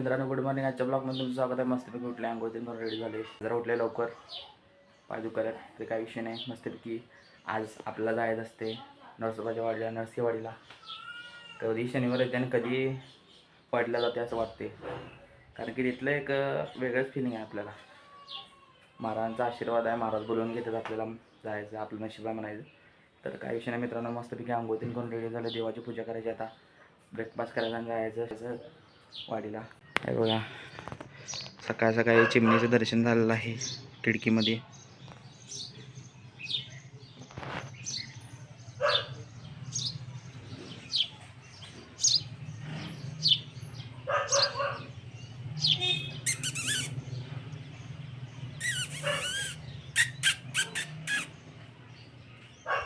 मित्रांनो good morning. आजच्या ब्लॉगमध्ये तुमचं स्वागत आहे. मस्तपैकी उठले, अंघोळीतून करून रेडी झाले. जरा उठले लवकर, पाय दुखत ते काही विषय नाही. मस्तपैकी आज आपल्याला जायचं असते नरसोबाच्या वाडीला, नरसीवाडीला. कधी शनिवार येते आणि कधी पडलं जाते असं वाटते, कारण की तिथलं एक वेगळंच फिलिंग आहे आपल्याला. महाराजांचा आशीर्वाद आहे, महाराज बोलवून घेतात आपल्याला जायचं, आपलं नशीब आहे म्हणायचं. तर काही विषय नाही मित्रांनो. मस्तपैकी अंघोळीतून करून रेडी झालं, देवाची पूजा करायची, आता ब्रेकफास्ट करायला आणि जायचं वाडीला. हे बघा, सकाळ सकाळी चिमणीचं दर्शन झालेलं आहे खिडकीमध्ये.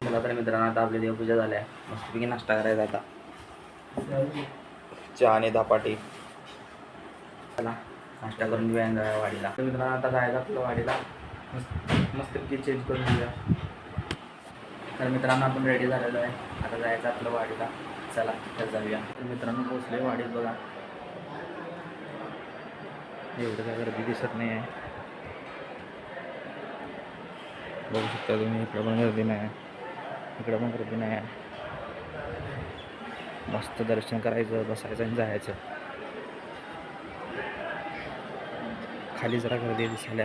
मला तर मित्रांनो आता आपली देवपूजा झाल्या, मस्तपैकी नाश्ता करायचा आता. चहा आणि धपाटे. चला नाश्ता करून घेऊया वाडीला. तर मित्रांनो आता जायचं आपलं वाडीला, मस्तपैकी चेंज करून घेऊया. तर मित्रांनो आपण रेडी झालेलो आहे, आता जायचं आपलं वाडीला. चला तर जाऊया. तर मित्रांनो पोचले वाडीत. बघा एवढं काय गर्दी दिसत नाही आहे, बघू शकता तुम्ही. इकडं पण गर्दी नाही आहे, इकडं पण गर्दी नाही आहे. मस्त दर्शन करायचं, बसायचं आणि जायचं. खाली जरा गर्दी दिसायला,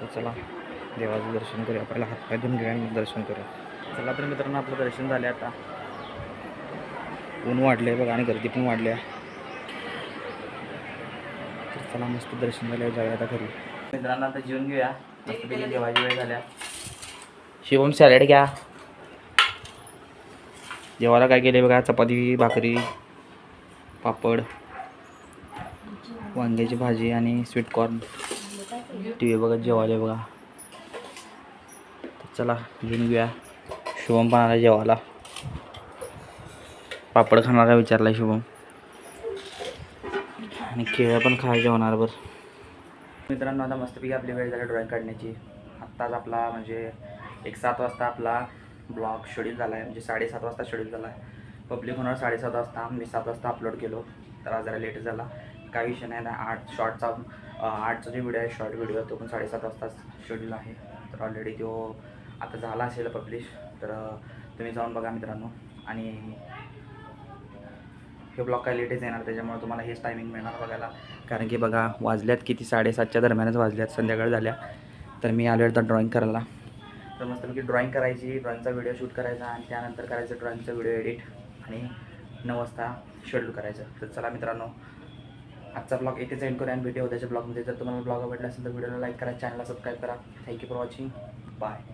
तर चला देवाचं दर्शन करूया. पहिला हातपाय धुवून घेऊया आणि दर्शन करूया. चला तर मित्रांनो आपलं दर्शन झालं. आता ऊन वाढले बघा आणि गर्दी पण वाढली आहे. तर चला मस्त दर्शन झाल्यावर जाऊया आता घरी. मित्रांनो आता जेवून घेऊया, मस्तपैकी जेवायची वेळ झाल्या. शिवम सॅलड घ्या. जेवायला काय केले बघा, चपाती, भाकरी, पापड, वांग्याची भाजी आणि स्वीटकॉर्न. टी व्ही बघत जेवायला बघा. तर चला घेऊन घेऊया. शुभम पण आला जेवायला. पापड खाणारा विचारला शुभम, आणि केळं पण खायला जेवणाबरोबर. मित्रांनो आता मस्तपैकी आपली वेळ झाली ड्रॉईंग काढण्याची. आत्ताच आपला म्हणजे 7 वाजता आपला ब्लॉग शेड्यूल झाला आहे, म्हणजे 7:30 वाजता शेड्यूल झाला आहे. पब्लिक होणार 7:30 वाजता, मी 7 वाजता अपलोड केलो, तर आज जरा लेट झाला. काही विषय नाही. 8चा जो व्हिडिओ आहे, शॉर्ट व्हिडिओ, तो पण 7:30 वाजता शेड्यूल आहे. तर ऑलरेडी तो आता झाला असेल पब्लिश, तर तुम्ही जाऊन बघा मित्रांनो. आणि हे ब्लॉग काय लेटच येणार, त्याच्यामुळे तुम्हाला हेच टायमिंग मिळणार बघायला. कारण की बघा वाजल्यात किती, 7:30च्या दरम्यानच वाजल्यात, संध्याकाळ झाल्या. तर मी आलो तर ड्रॉईंग करायला. तर मस्तपैकी ड्रॉईंग करायची, ड्रॉईंगचा व्हिडिओ शूट करायचा, आणि त्यानंतर करायचं ड्रॉईंगचा व्हिडिओ एडिट, आणि 9 वाजता शेड्यूल करायचं. तर चला मित्रांनो आजचा ब्लॉग इथेच एंड करूया आणि भेटूया उद्याच्या ब्लॉगमध्ये. जर तुम्हाला ब्लॉग आवडला असेल तर व्हिडिओला लाईक करा, चॅनलला सबस्क्राईब करा. Thank you for watching. बाय.